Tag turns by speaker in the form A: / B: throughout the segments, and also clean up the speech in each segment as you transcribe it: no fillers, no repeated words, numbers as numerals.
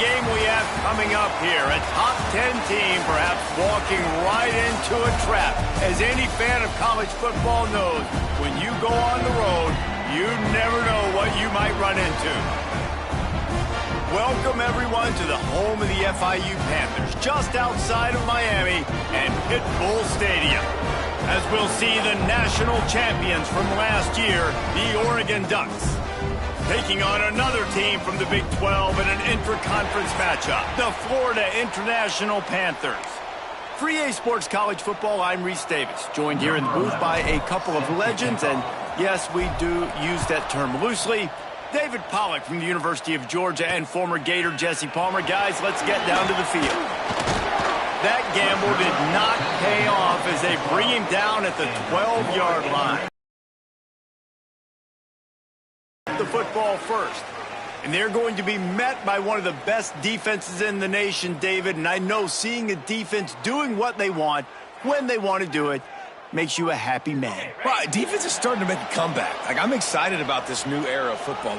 A: game we have coming up here. A top 10 team perhaps walking right into a trap. As any fan of college football knows, when you go on the road, you never know what you might run into. Welcome, everyone, to the home of the FIU Panthers, just outside of Miami and Pit Bull Stadium. As we'll see the national champions from last year, the Oregon Ducks, taking on another team from the Big 12 in an intra-conference matchup, the Florida International Panthers. For EA Sports College Football, I'm Reese Davis, joined here in the booth by a couple of legends, and yes, we do use that term loosely. David Pollack from the University of Georgia and former Gator Jesse Palmer. Guys, let's get down to the field. That gamble did not pay off as they bring him down at the 12-yard line. The football first. And they're going to be met by one of the best defenses in the nation, David. And I know seeing a defense doing what they want, when they want to do it, makes you a happy man.
B: Well, defense is starting to make a comeback. I'm excited about this new era of football.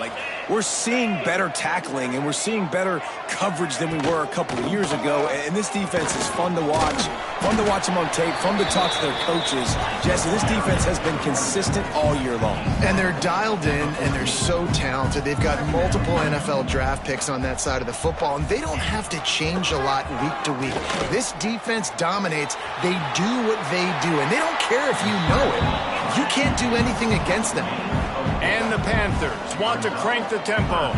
B: We're seeing better tackling, and we're seeing better coverage than we were a couple of years ago. And this defense is fun to watch. Fun to watch them on tape. Fun to talk to their coaches. Jesse, this defense has been consistent all year long.
C: And they're dialed in, and they're so talented. They've got multiple NFL draft picks on that side of the football, and they don't have to change a lot week to week. This defense dominates. They do what they do, and they don't care if you know it. You can't do anything against them.
A: And the Panthers want to crank the tempo.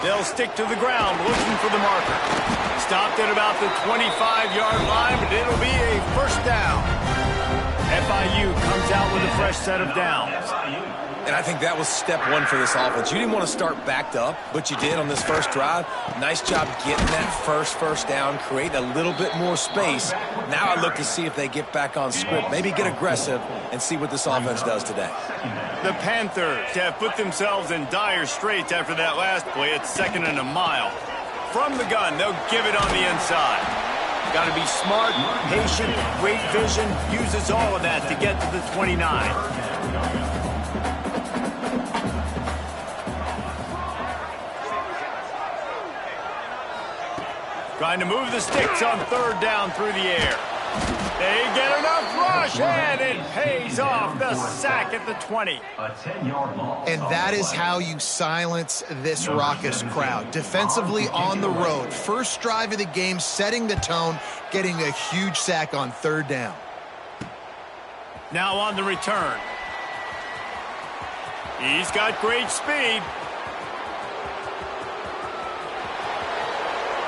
A: They'll stick to the ground looking for the marker. Stopped at about the 25-yard line, but it'll be a first down. FIU comes out with a fresh set of downs.
B: And I think that was step one for this offense. You didn't want to start backed up, but you did on this first drive. Nice job getting that first down, creating a little bit more space. Now I look to see if they get back on script, maybe get aggressive and see what this offense does today.
A: The Panthers have put themselves in dire straits after that last play. It's 2nd and a mile. From the gun, they'll give it on the inside. Got to be smart, patient, great vision, uses all of that to get to the 29. Trying to move the sticks on 3rd down through the air. They get enough rush, and it pays off. The sack at the 20.
C: And that is how you silence this raucous crowd. Defensively on the road. First drive of the game, setting the tone, getting a huge sack on 3rd down.
A: Now on the return. He's got great speed.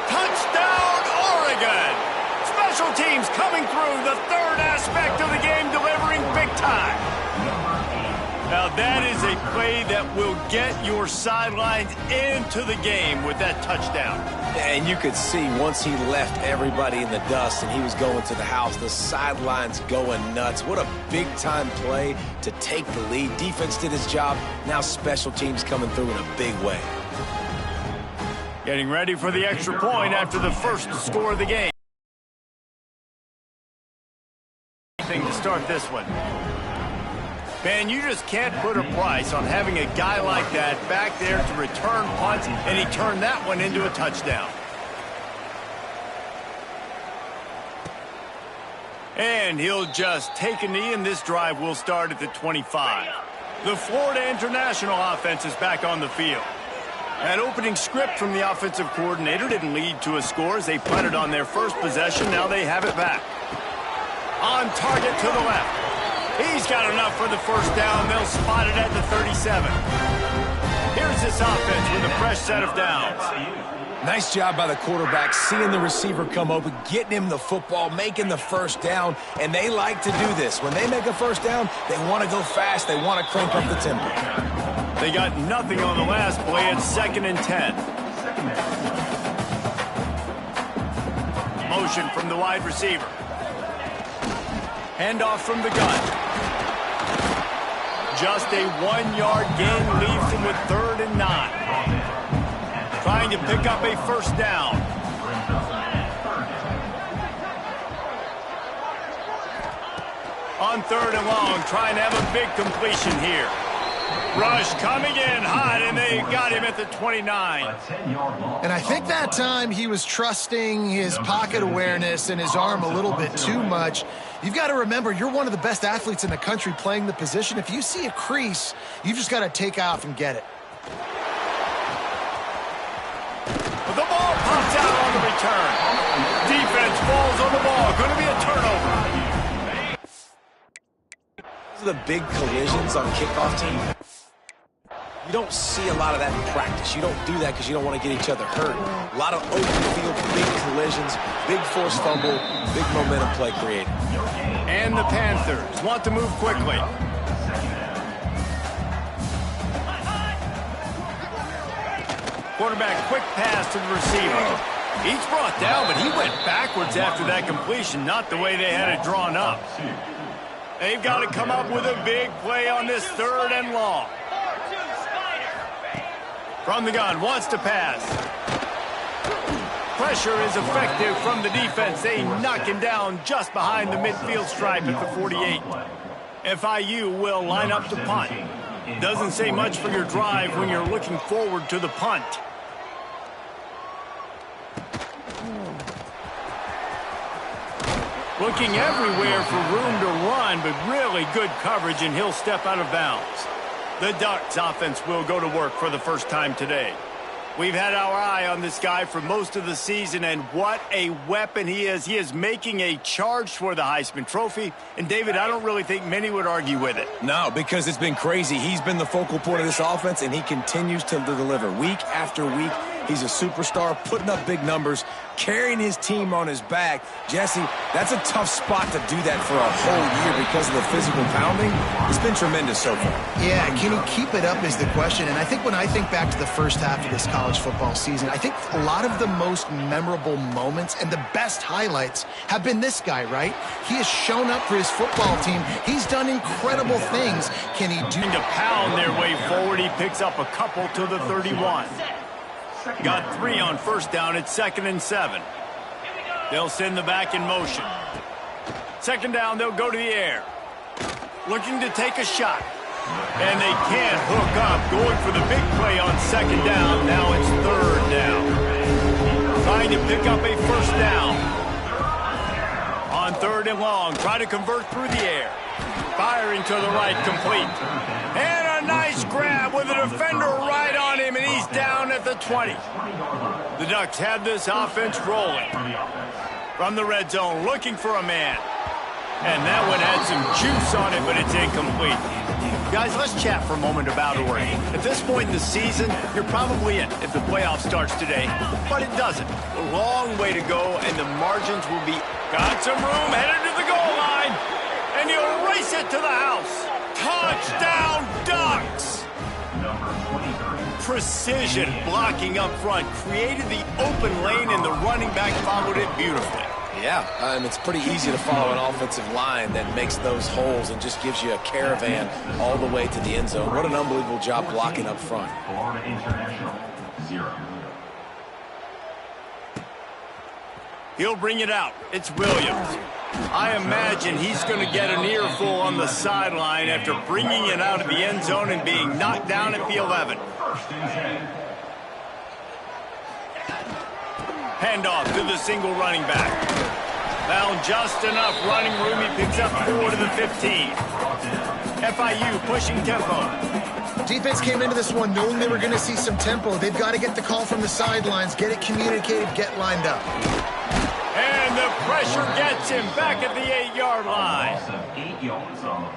A: Touchdown, Oregon! Special teams coming through, the 3rd aspect of the game, delivering big time. Now that is a play that will get your sidelines into the game with that touchdown.
B: And you could see once he left everybody in the dust and he was going to the house, the sidelines going nuts. What a big-time play to take the lead. Defense did his job. Now special teams coming through in a big way.
A: Getting ready for the extra point after the first score of the game. To start this one. Man, you just can't put a price on having a guy like that back there to return punts, and he turned that one into a touchdown. And he'll just take a knee, and this drive will start at the 25. The Florida International offense is back on the field. That opening script from the offensive coordinator didn't lead to a score as they punted on their first possession. Now they have it back. On target to the left. He's got enough for the first down. They'll spot it at the 37. Here's this offense with a fresh set of downs.
B: Nice job by the quarterback, seeing the receiver come open, getting him the football, making the first down, and they like to do this. When they make a first down, they want to go fast. They want to crank up the tempo.
A: They got nothing on the last play. It's 2nd and 10. Motion from the wide receiver. Handoff from the gun. Just a 1-yard gain leaves them with 3rd and 9. Trying to pick up a first down. On On 3rd and long, trying to have a big completion here. Rush coming in hot, and they got him at the 29.
C: And I think that time he was trusting his pocket awareness and his arm a little bit too much. You've got to remember, you're one of the best athletes in the country playing the position. If you see a crease, you've just got to take off and get it.
A: The ball pops out on the return. Defense falls on the ball. Going to be a turnover.
B: These are the big collisions on kickoff team. You don't see a lot of that in practice. You don't do that because you don't want to get each other hurt. A lot of open field, big collisions, big forced fumble, big momentum play created.
A: And the Panthers want to move quickly. Quarterback, quick pass to the receiver. He's brought down, but he went backwards after that completion, not the way they had it drawn up. They've got to come up with a big play on this 3rd and long. From the gun, wants to pass. Pressure is effective from the defense. They knock him down just behind the midfield stripe at the 48. FIU will line up to punt. Doesn't say much for your drive when you're looking forward to the punt. Looking everywhere for room to run, but really good coverage, and he'll step out of bounds. The Ducks offense will go to work for the first time today. We've had our eye on this guy for most of the season, and what a weapon he is. He is making a charge for the Heisman Trophy. And, David, I don't really think many would argue with it.
B: No, because it's been crazy. He's been the focal point of this offense, and he continues to deliver week after week. He's a superstar, putting up big numbers, carrying his team on his back. Jesse, that's a tough spot to do that for a whole year because of the physical pounding. It's been tremendous so far.
C: Yeah, can he keep it up is the question. And I think when I think back to the first half of this college football season, I think a lot of the most memorable moments and the best highlights have been this guy, right? He has shown up for his football team. He's done incredible things. Can he do
A: to pound their way forward? He picks up a couple to the 31. Got 3 on 1st down. It's 2nd and 7. They'll send the back in motion. 2nd down, they'll go to the air. Looking to take a shot. And they can't hook up. Going for the big play on 2nd down. Now it's 3rd down. Trying to pick up a 1st down. On 3rd and long, try to convert through the air. Firing to the right, complete. And a nice grab with a defender right on him, and he's down at the 20. The Ducks have this offense rolling. From the red zone, looking for a man. And that one had some juice on it, but it's incomplete. Guys, let's chat for a moment about Oregon. At this point in the season, you're probably in if the playoff starts today, but it doesn't. A long way to go, and the margins will be... Got some room, headed to the goal line, and you'll race it to the house. Touchdown, Ducks! Precision blocking up front created the open lane, and the running back followed it beautifully.
B: Yeah, it's pretty easy to follow an offensive line that makes those holes and just gives you a caravan all the way to the end zone. What an unbelievable job blocking up front.
D: Florida International, 0.
A: He'll bring it out. It's Williams. I imagine he's going to get an earful on the sideline after bringing it out of the end zone and being knocked down at the 11. Handoff to the single running back. Found just enough running room. He picks up 4 to the 15. FIU pushing tempo.
C: Defense came into this one knowing they were going to see some tempo. They've got to get the call from the sidelines, get it communicated, get lined up.
A: And the pressure gets him back at the 8-yard line.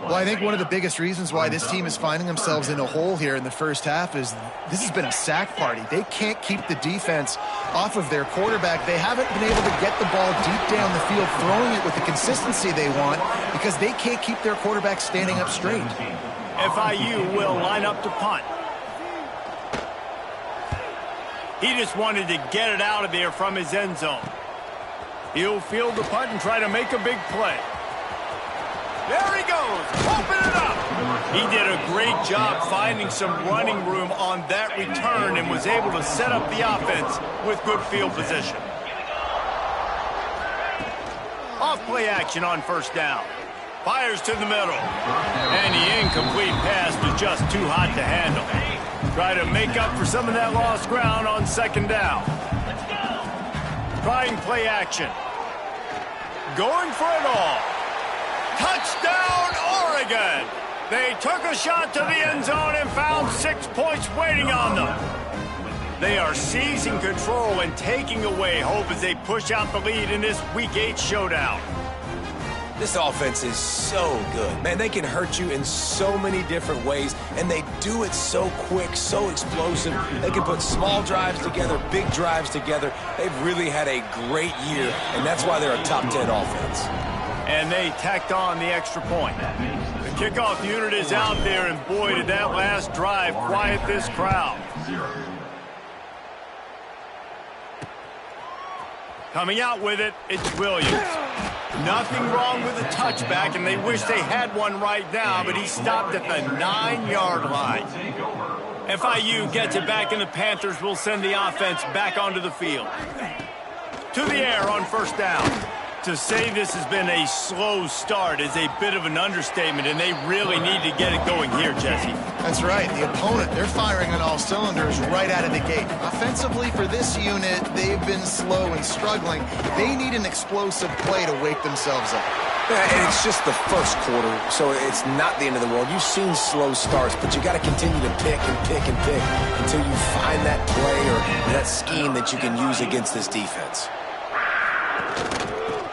C: Well, I think one of the biggest reasons why this team is finding themselves in a hole here in the first half is this has been a sack party. They can't keep the defense off of their quarterback. They haven't been able to get the ball deep down the field, throwing it with the consistency they want because they can't keep their quarterback standing up straight.
A: FIU will line up to punt. He just wanted to get it out of there from his end zone. He'll field the punt and try to make a big play. There he goes. Open it up. He did a great job finding some running room on that return and was able to set up the offense with good field position. Off play action on 1st down. Fires to the middle. And the incomplete pass was just too hot to handle. Try to make up for some of that lost ground on second down. Trying play action. Going for it all. Touchdown, Oregon! They took a shot to the end zone and found 6 points waiting on them. They are seizing control and taking away hope as they push out the lead in this Week 8 showdown.
B: This offense is so good. Man, they can hurt you in so many different ways, and they do it so quick, so explosive. They can put small drives together, big drives together. They've really had a great year, and that's why they're a top 10 offense.
A: And they tacked on the extra point. The kickoff unit is out there, and boy, did that last drive quiet this crowd. Coming out with it, it's Williams. Nothing wrong with the touchback, and they wish they had one right now, but he stopped at the 9-yard line. FIU gets it back, and the Panthers will send the offense back onto the field. To the air on first down. To say this has been a slow start is a bit of an understatement, and they really need to get it going here, Jesse.
C: That's right. The opponent, they're firing on all cylinders right out of the gate. Offensively for this unit, they've been slow and struggling. They need an explosive play to wake themselves up.
B: Yeah, and it's just the first quarter, so it's not the end of the world. You've seen slow starts, but you got to continue to pick and pick and pick until you find that play or that scheme that you can use against this defense.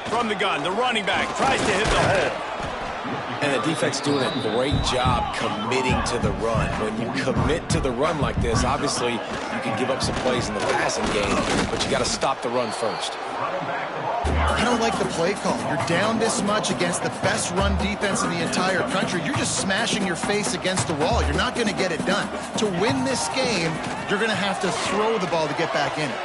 A: From the gun, the running back tries to hit the hole.
B: And the defense doing a great job committing to the run. When you commit to the run like this, obviously you can give up some plays in the passing game, but you got to stop the run first.
C: I don't like the play call. You're down this much against the best run defense in the entire country. You're just smashing your face against the wall. You're not going to get it done. To win this game, you're going to have to throw the ball to get back in it.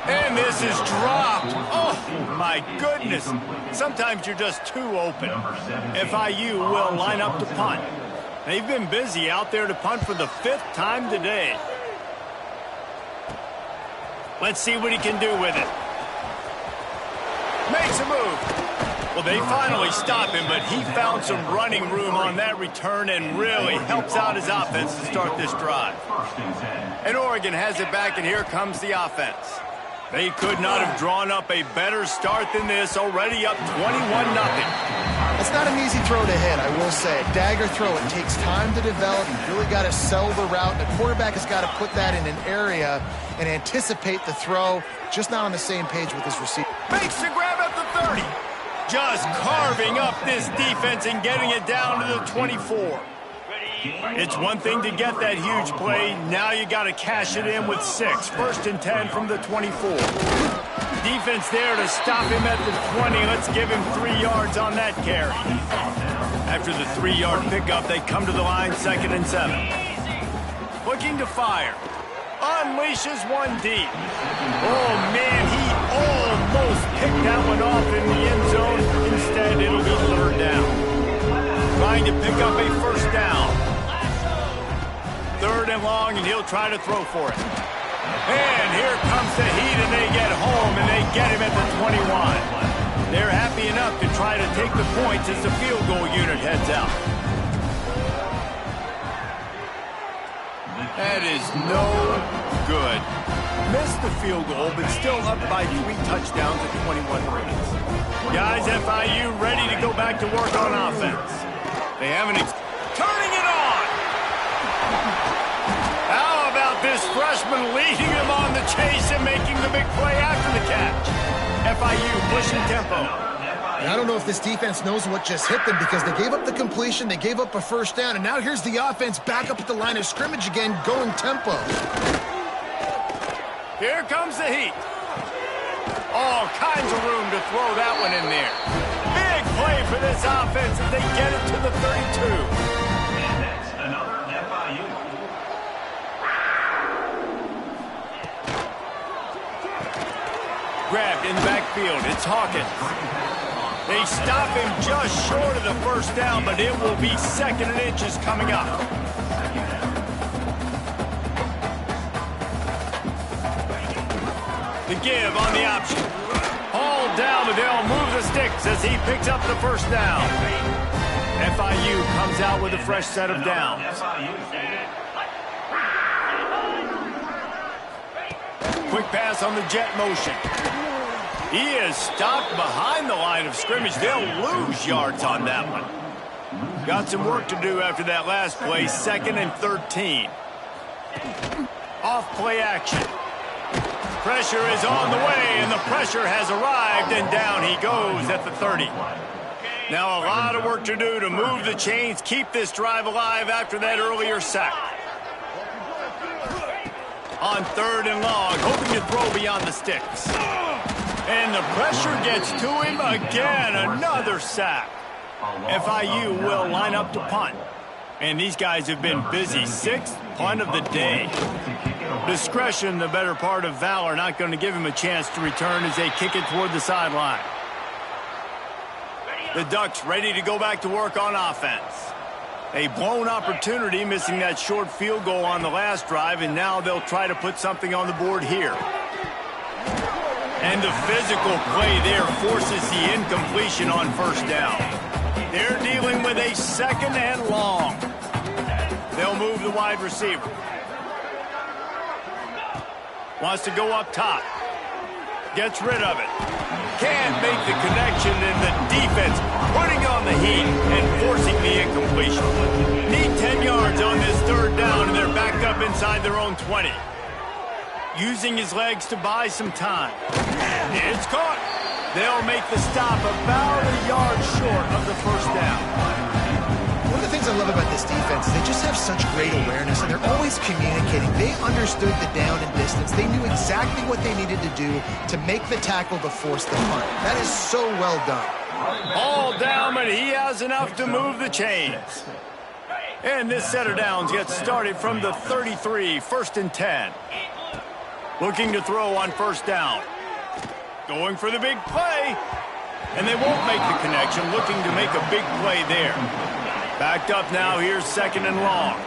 A: And this is dropped. Oh, my goodness. Sometimes you're just too open. FIU will line up to punt. They've been busy out there to punt for the 5th time today. Let's see what he can do with it. Makes a move. Well, they finally stop him, but he found some running room on that return and really helps out his offense to start this drive. And Oregon has it back, and here comes the offense. They could not have drawn up a better start than this, already up 21-0.
C: It's not an easy throw to hit, I will say. Dagger throw, it takes time to develop. You've really got to sell the route. The quarterback has got to put that in an area and anticipate the throw, just not on the same page with his receiver.
A: Makes the grab at the 30. Just carving up this defense and getting it down to the 24. It's one thing to get that huge play. Now you got to cash it in with 6. 1st and 10 from the 24. Defense there to stop him at the 20. Let's give him 3 yards on that carry. After the 3-yard pickup, they come to the line 2nd and 7. Looking to fire. Unleashes one deep. Oh, man, he almost picked that one off in the end zone. Instead, it'll be 3rd down. Trying to pick up a 1st down. 3rd and long, and he'll try to throw for it. And here comes the Heat, and they get home, and they get him at the 21. They're happy enough to try to take the points as the field goal unit heads out. That is no good. Missed the field goal, but still up by 3 touchdowns at 21 points. Guys, FIU ready to go back to work on offense. They haven't turning it on. How about this freshman leading him on the chase and making the big play after the catch? FIU pushing tempo.
C: And I don't know if this defense knows what just hit them because they gave up the completion, they gave up a 1st down, and now here's the offense back up at the line of scrimmage again, going tempo.
A: Here comes the Heat. All kinds of room to throw that one in there. Big play for this offense as they get it to the 32.
D: And that's another FIU.
A: Grabbed in the backfield. It's Hawkins. They stop him just short of the 1st down, but it will be 2nd and inches coming up. The give on the option. Hauled down, but they'll move the sticks as he picks up the first down. FIU comes out with a fresh set of downs. Quick pass on the jet motion. He is stopped behind the line of scrimmage. They'll lose yards on that one. Got some work to do after that last play, 2nd and 13. Off play action. Pressure is on the way, and the pressure has arrived, and down he goes at the 30. Now a lot of work to do to move the chains, keep this drive alive after that earlier sack. On 3rd and long, hoping to throw beyond the sticks. And the pressure gets to him again, another sack. FIU will line up to punt. And these guys have been busy. 6th punt of the day. Discretion, the better part of valor, not going to give him a chance to return as they kick it toward the sideline. The Ducks ready to go back to work on offense. A blown opportunity, missing that short field goal on the last drive, and now they'll try to put something on the board here. And the physical play there forces the incompletion on first down. They're dealing with a 2nd and long. They'll move the wide receiver. Wants to go up top. Gets rid of it. Can't make the connection, and the defense putting on the heat and forcing the incompletion. Need 10 yards on this 3rd down, and they're backed up inside their own 20. Using his legs to buy some time. It's caught. They'll make the stop about a yard short of the first down.
C: One of the things I love about this defense is they just have such great awareness, and they're always communicating. They understood the down and distance. They knew exactly what they needed to do to make the tackle to force the punt. That is so well done.
A: All down, but he has enough to move the chains. And this set of downs gets started from the 33, 1st and 10. Looking to throw on first down. Going for the big play. And they won't make the connection, looking to make a big play there. Backed up now, here's 2nd and long.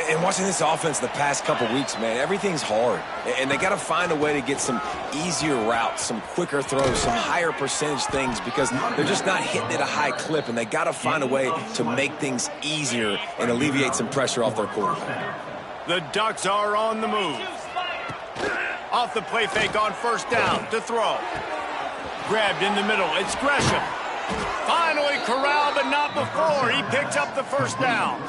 B: And watching this offense the past couple weeks, man, everything's hard. And they got to find a way to get some easier routes, some quicker throws, some higher percentage things, because they're just not hitting at a high clip, and they got to find a way to make things easier and alleviate some pressure off their quarterback.
A: The Ducks are on the move. Off the play fake on first down to throw. Grabbed in the middle. It's Gresham. Finally corralled, but not before. He picks up the first down.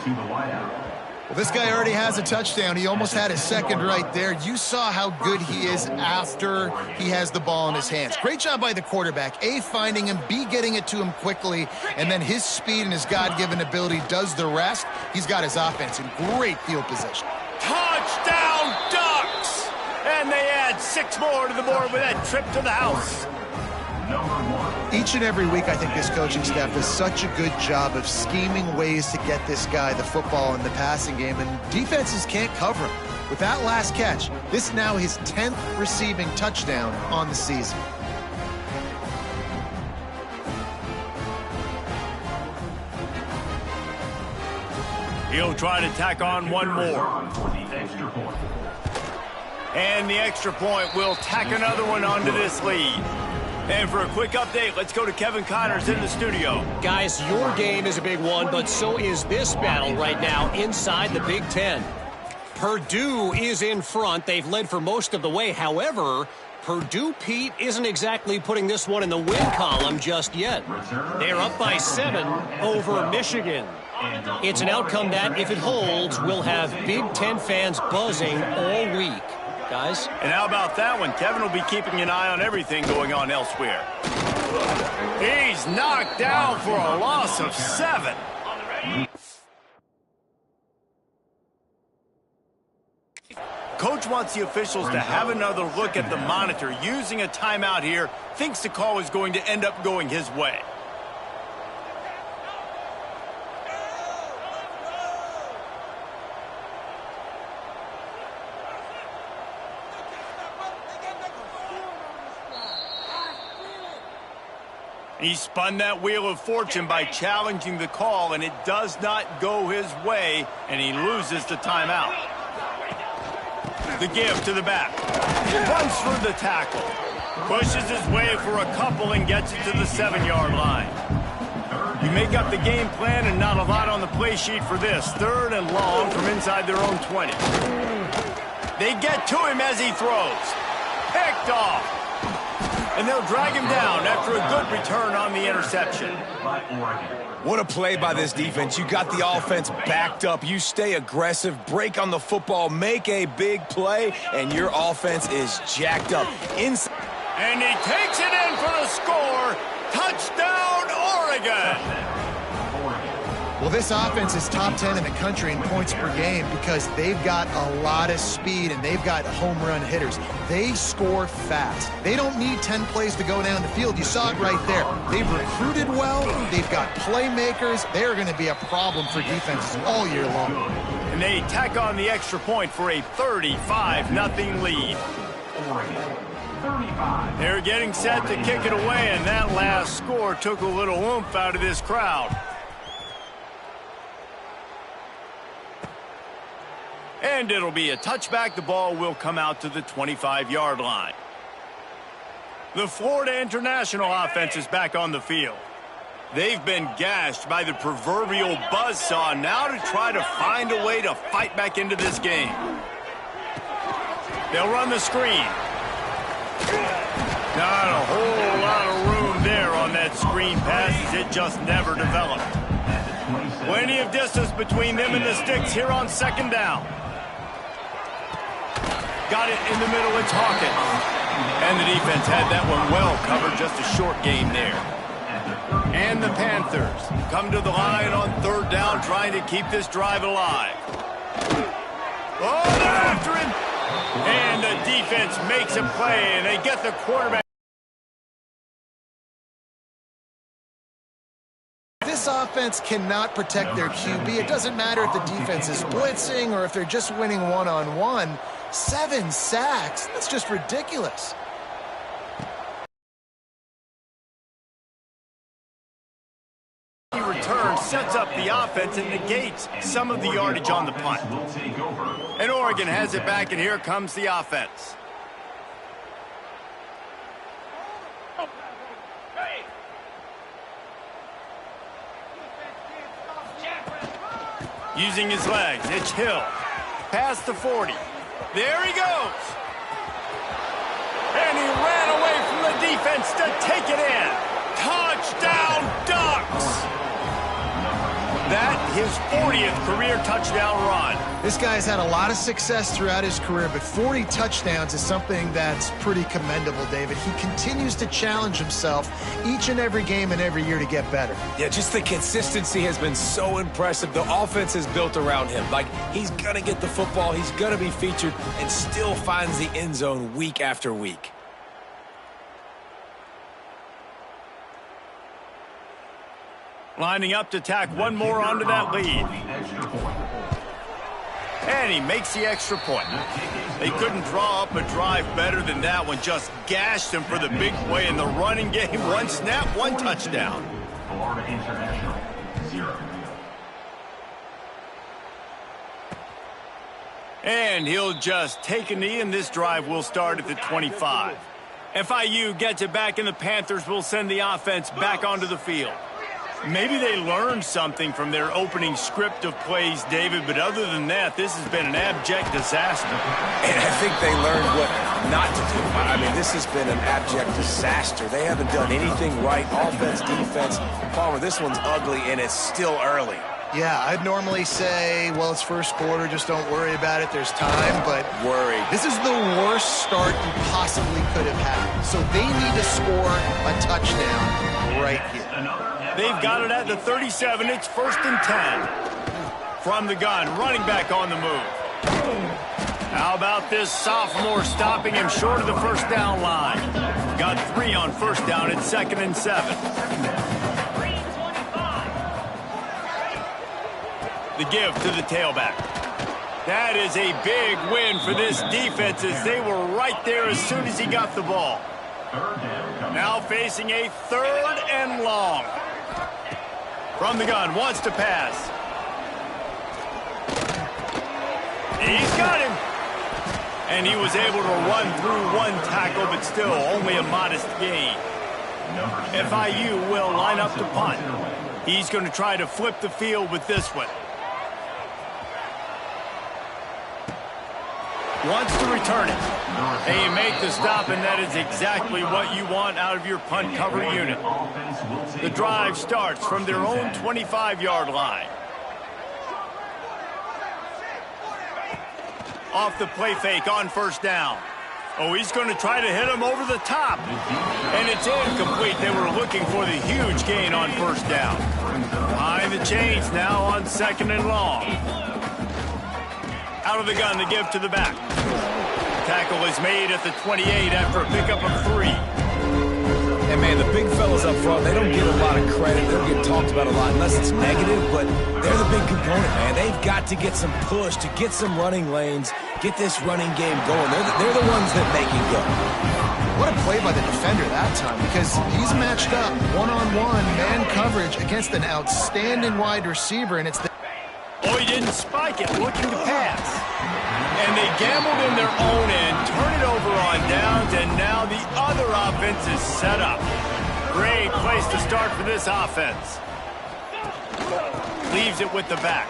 C: Well, this guy already has a touchdown. He almost had his 2nd right there. You saw how good he is after he has the ball in his hands. Great job by the quarterback. A, finding him, B, getting it to him quickly, and then his speed and his God-given ability does the rest. He's got his offense in great field position.
A: Touchdown, Ducks! And they add 6 more to the board with that trip to the house.
C: Each and every week, I think this coaching staff does such a good job of scheming ways to get this guy the football in the passing game, and defenses can't cover him. With that last catch, this is now his 10th receiving touchdown on the season.
A: He'll try to tack on one more. And the extra point will tack another one onto this lead. And for a quick update, let's go to Kevin Connors in the studio.
E: Guys, your game is a big one, but so is this battle right now inside the Big Ten. Purdue is in front. They've led for most of the way. However, Purdue, Pete, isn't exactly putting this one in the win column just yet. They're up by 7 over Michigan. It's an outcome that, if it holds, will have Big Ten fans buzzing all week. Guys?
A: And how about that one? Kevin will be keeping an eye on everything going on elsewhere. He's knocked down for a loss of 7. Coach wants the officials to have another look at the monitor. Using a timeout here, thinks the call is going to end up going his way. He spun that wheel of fortune by challenging the call, and it does not go his way, and he loses the timeout. The give to the back. Runs through the tackle. Pushes his way for a couple and gets it to the 7-yard line. You make up the game plan and not a lot on the play sheet for this. 3rd and long from inside their own 20. They get to him as he throws. Picked off. And they'll drag him down after a good return on the interception.
B: What a play by this defense. You got the offense backed up. You stay aggressive, break on the football, make a big play, and your offense is jacked up.
A: And he takes it in for the score. Touchdown, Oregon!
C: Well, this offense is top 10 in the country in points per game because they've got a lot of speed and they've got home run hitters. They score fast. They don't need 10 plays to go down the field. You saw it right there. They've recruited well. They've got playmakers. They're going to be a problem for defenses all year long.
A: And they tack on the extra point for a 35-0 lead. They're getting set to kick it away, and that last score took a little oomph out of this crowd. And it'll be a touchback. The ball will come out to the 25-yard line. The Florida International offense is back on the field. They've been gashed by the proverbial buzzsaw now to try to find a way to fight back into this game. They'll run the screen. Not a whole lot of room there on that screen pass as it just never developed. Plenty of distance between them and the sticks here on 2nd down. Got it in the middle, it's Hawkins. And the defense had that one well covered, just a short game there. And the Panthers come to the line on 3rd down, trying to keep this drive alive. Oh, they're after him! And the defense makes a play, and they get the quarterback.
C: This offense cannot protect their QB. It doesn't matter if the defense is blitzing or if they're just winning one-on-one. 7 sacks, that's just ridiculous.
A: Return sets up the offense and negates some of the yardage on the punt. And Oregon has it back, and here comes the offense. Using his legs, it's Hill. Past the 40. There he goes. And he ran away from the defense to take it in. Touchdown, Ducks! That, his 40th career touchdown run.
C: This guy's had a lot of success throughout his career, but 40 touchdowns is something that's pretty commendable, David. He continues to challenge himself each and every game and every year to get better.
B: Yeah, just the consistency has been so impressive. The offense is built around him. Like, he's going to get the football, he's going to be featured, and still finds the end zone week after week.
A: Lining up to tack one more onto that lead. And he makes the extra point. They couldn't draw up a drive better than that one. Just gashed him for the big play in the running game. 1 snap, 1 touchdown.
D: Florida International, 0.
A: And he'll just take a knee, and this drive will start at the 25. FIU gets it back, and the Panthers will send the offense back onto the field. Maybe they learned something from their opening script of plays, David, but other than that, this has been an abject disaster.
B: And I think they learned what not to do. I mean, this has been an abject disaster. They haven't done anything right, offense, defense. Palmer, this one's ugly, and it's still early.
C: Yeah, I'd normally say, well, it's first quarter, just don't worry about it, there's time, but
B: Worried.
C: this is the worst start you possibly could have had. So they need to score a touchdown right here.
A: They've got it at the 37. It's 1st and 10. From the gun, running back on the move. How about this sophomore stopping him short of the 1st down line? Got 3 on 1st down. It's 2nd and 7. The give to the tailback. That is a big win for this defense as they were right there as soon as he got the ball. Now facing a 3rd and long. From the gun, wants to pass. He's got him. And he was able to run through one tackle, but still only a modest gain. FIU will line up to punt. He's going to try to flip the field with this one. Wants to return it. And you make the stop, and that is exactly what you want out of your punt cover unit. The drive starts from their own 25-yard line. Off the play fake on first down. Oh, he's going to try to hit him over the top. And it's incomplete. They were looking for the huge gain on first down. Behind the chains now on second and long. Out of the gun to give to the back. Tackle is made at the 28 after a pickup of 3.
B: And, man, the big fellas up front, they don't get a lot of credit. They don't get talked about a lot unless it's negative, but they're the big component, man. They've got to get some push, to get some running lanes, get this running game going. They're the ones that make it go.
C: What a play by the defender that time, because he's matched up one-on-one man coverage against an outstanding wide receiver, and it's the...
A: Oh, he didn't spike it, looking to pass. And they gambled in their own end, turn it over on downs, and now the other offense is set up. Great place to start for this offense. Leaves it with the back.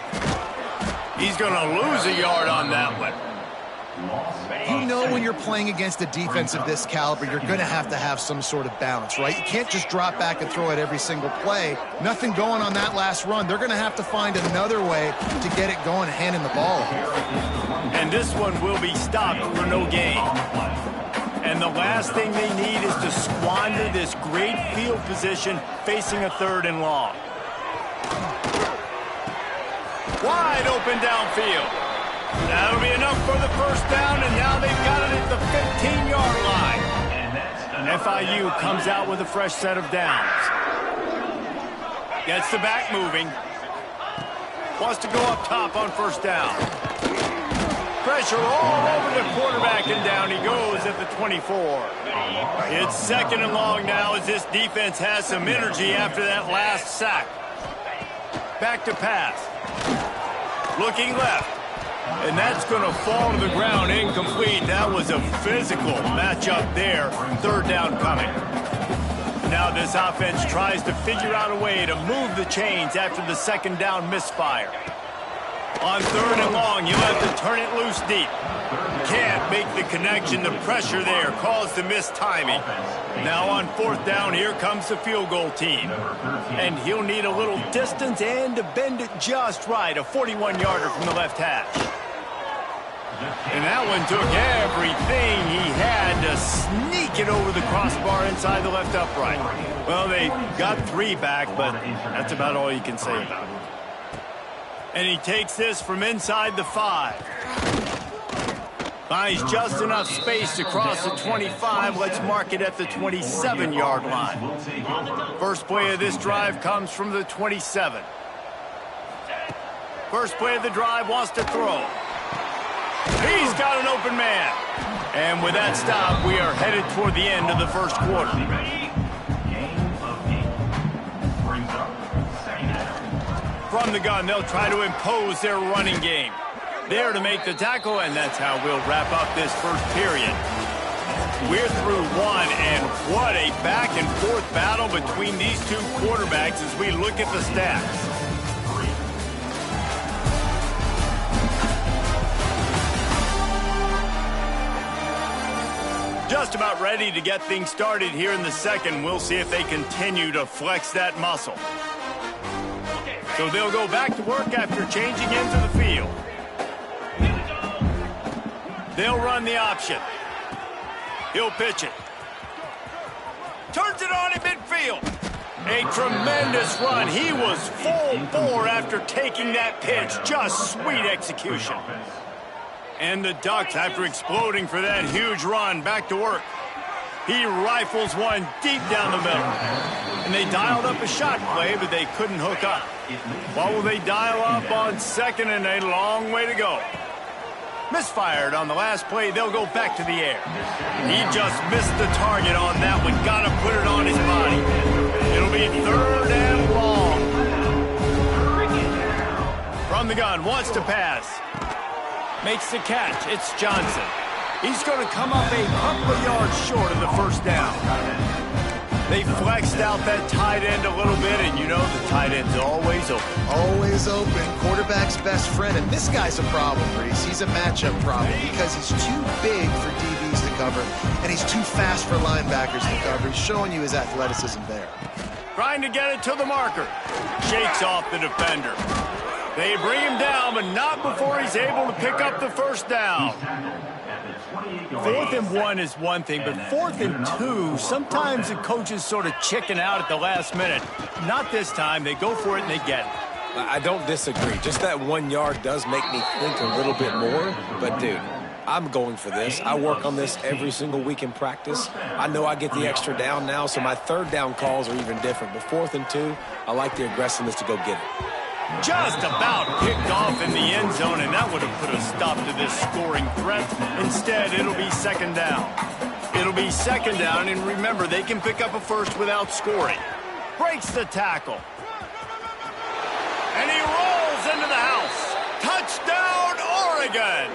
A: He's going to lose a yard on that one.
C: You know when you're playing against a defense of this caliber, you're going to have some sort of balance, right? You can't just drop back and throw it every single play. Nothing going on that last run. They're going to have to find another way to get it going and handing the ball.
A: And this one will be stopped for no gain. And the last thing they need is to squander this great field position facing a third and long. Wide open downfield. That'll be enough for the first down, and now they've got it at the 15-yard line. FIU comes out with a fresh set of downs. Gets the back moving. Wants to go up top on first down. Pressure all over the quarterback, and down he goes at the 24. It's second and long now as this defense has some energy after that last sack. Back to pass. Looking left. And that's going to fall to the ground incomplete. That was a physical matchup there. Third down coming. Now this offense tries to figure out a way to move the chains after the second down misfire. On third and long, you'll have to turn it loose deep. Can't make the connection. The pressure there caused the missed timing. Now on fourth down, here comes the field goal team. And he'll need a little distance and to bend it just right. A 41-yarder from the left hash. And that one took everything he had to sneak it over the crossbar inside the left upright. Well, they got 3 back, but that's about all you can say about it. And he takes this from inside the 5. Finds just enough space to cross the 25. Let's mark it at the 27-yard line. First play of this drive comes from the 27. First play of the drive wants to throw. He's got an open man. And with that stop, we are headed toward the end of the first quarter. From the gun, they'll try to impose their running game. There to make the tackle, and that's how we'll wrap up this first period. We're through one, and what a back-and-forth battle between these two quarterbacks as we look at the stats. Just about ready to get things started here in the second. We'll see if they continue to flex that muscle. So they'll go back to work after changing into the field. They'll run the option. He'll pitch it. Turns it on in midfield. A tremendous run. He was full bore after taking that pitch. Just sweet execution. And the Ducks, after exploding for that huge run, back to work. He rifles one deep down the middle. And they dialed up a shot play, but they couldn't hook up. What will they dial up on second, and a long way to go? Misfired on the last play. They'll go back to the air. He just missed the target on that one. Got to put it on his body. It'll be third and long. From the gun, wants to pass. Makes the catch. It's Johnson. He's going to come up a couple of yards short of the first down. They flexed out that tight end a little bit, and you know the tight end's always open.
C: Always open. Quarterback's best friend. And this guy's a problem, Reese. He's a matchup problem because he's too big for DBs to cover, and he's too fast for linebackers to cover. He's showing you his athleticism there.
A: Trying to get it to the marker. Shakes off the defender. They bring him down, but not before he's able to pick up the first down. 4th and 1 is one thing, but 4th and 2, sometimes the coaches sort of chicken out at the last minute. Not this time. They go for it and they get it.
B: I don't disagree. Just that 1 yard does make me think a little bit more. But, dude, I'm going for this. I work on this every single week in practice. I know I get the extra down now, so my 3rd down calls are even different. But 4th and 2, I like the aggressiveness to go get it.
A: Just about picked off in the end zone, and that would have put a stop to this scoring threat. Instead, it'll be 2nd down. It'll be 2nd down, and remember, they can pick up a first without scoring. Breaks the tackle. And he rolls into the house. Touchdown, Oregon!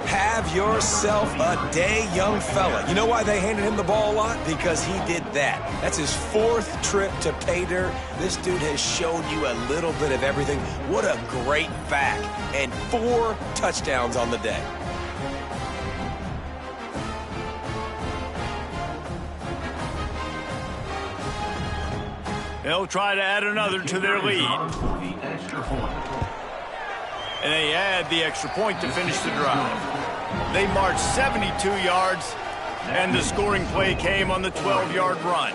B: Have yourself a day, young fella. You know why they handed him the ball a lot? Because he did that. That's his 4th trip to pay dirt. This dude has shown you a little bit of everything. What a great back. And 4 touchdowns on the day.
A: They'll try to add another to their lead. And they add the extra point to finish the drive. They marched 72 yards, and the scoring play came on the 12-yard run.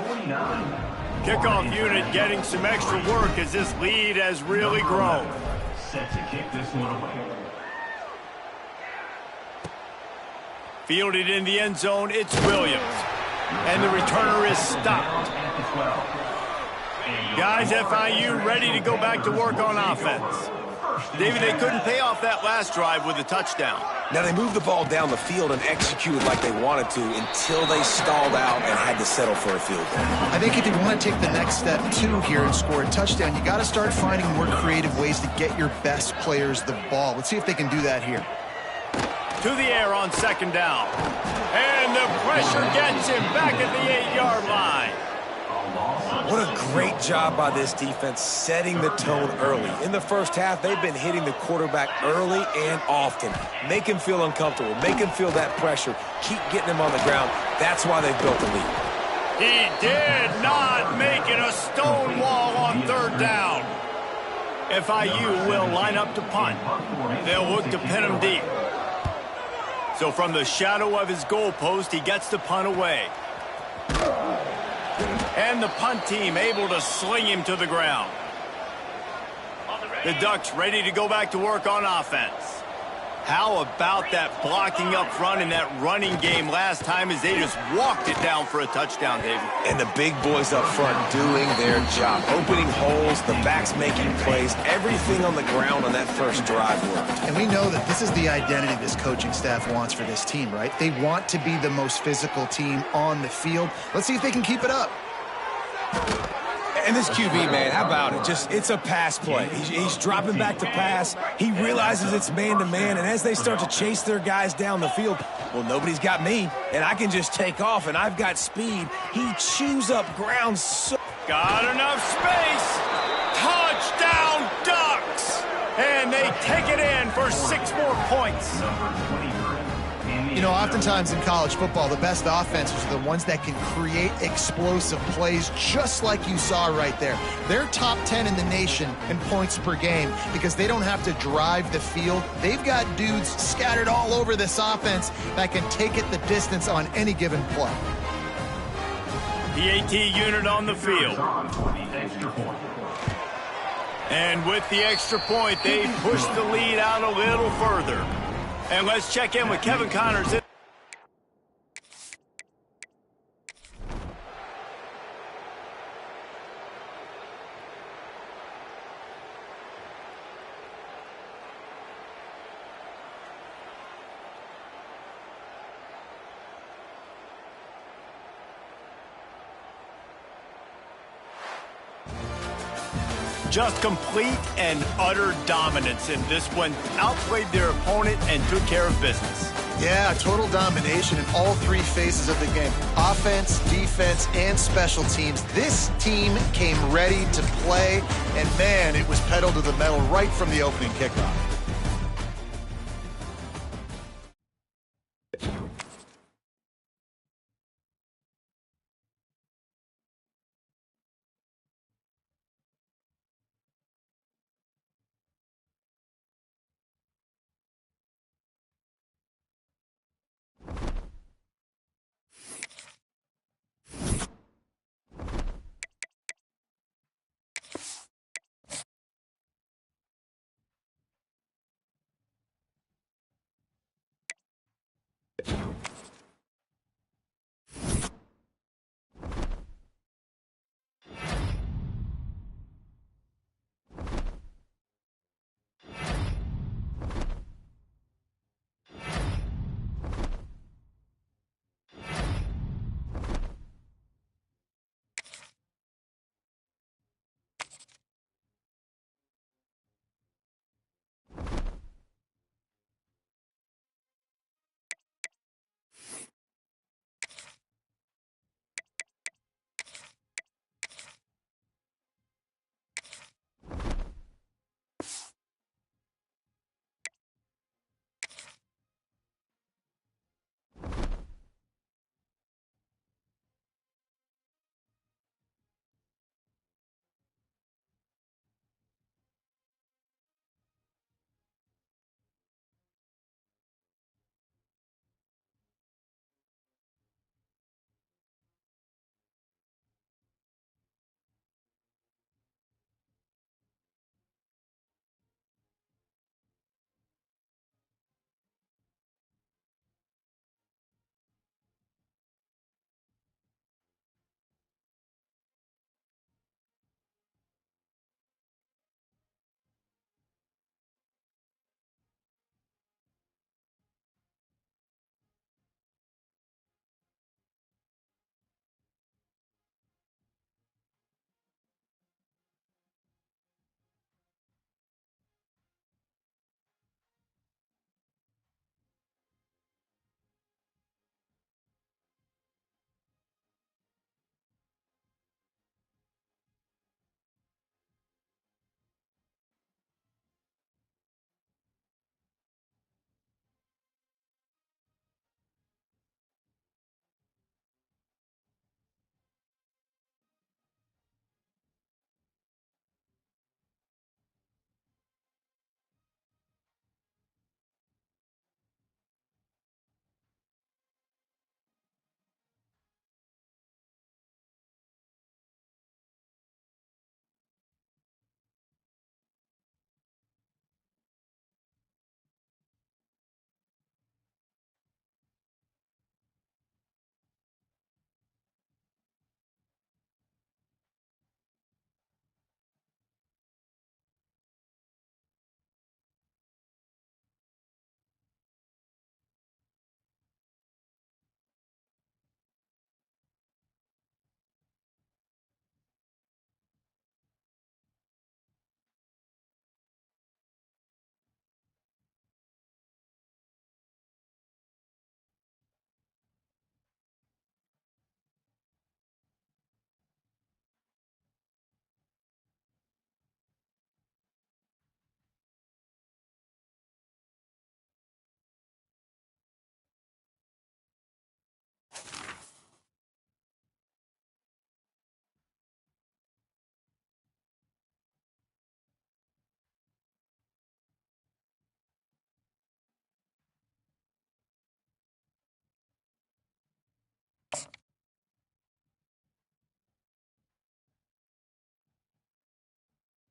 A: Kickoff unit getting some extra work as this lead has really grown.
D: Set to kick this one away.
A: Fielded in the end zone, it's Williams. And the returner is stopped. Guys, FIU ready to go back to work on offense. David, they couldn't pay off that last drive with a touchdown.
B: Now, they moved the ball down the field and executed like they wanted to until they stalled out and had to settle for a field goal.
C: I think if you want to take the next step, too, here and score a touchdown, you got to start finding more creative ways to get your best players the ball. Let's see if they can do that here.
A: To the air on 2nd down. And the pressure gets him back at the 8-yard line.
B: What a great job by this defense setting the tone early. In the first half, they've been hitting the quarterback early and often. Make him feel uncomfortable. Make him feel that pressure. Keep getting him on the ground. That's why they've built the lead.
A: He did not make it a stone wall on 3rd down. FIU will line up to punt. They'll look to pin him deep. So from the shadow of his goalpost, he gets the punt away. And the punt team able to sling him to the ground. The Ducks ready to go back to work on offense. How about that blocking up front in that running game last time as they just walked it down for a touchdown, David?
B: And the big boys up front doing their job. Opening holes, the backs making plays, everything on the ground on that first drive worked.
C: And we know that this is the identity this coaching staff wants for this team, right? They want to be the most physical team on the field. Let's see if they can keep it up.
B: And this QB, man, how about it? It's a pass play. He's dropping back to pass. He realizes it's man-to-man, and as they start to chase their guys down the field, well, nobody's got me, and I can just take off, and I've got speed. He chews up ground so...
A: Got enough space. Touchdown, Ducks! And they take it in for 6 more points.
C: You know, oftentimes in college football, the best offenses are the ones that can create explosive plays, just like you saw right there. They're top 10 in the nation in points per game because they don't have to drive the field. They've got dudes scattered all over this offense that can take it the distance on any given play.
A: The AT unit on the field. And with the extra point, they push the lead out a little further. And let's check in with Kevin Connors. Just complete and utter dominance in this one. Outplayed their opponent and took care of business.
C: Yeah, total domination in all three phases of the game. Offense, defense, and special teams. This team came ready to play, and man, it was pedal to the metal right from the opening kickoff.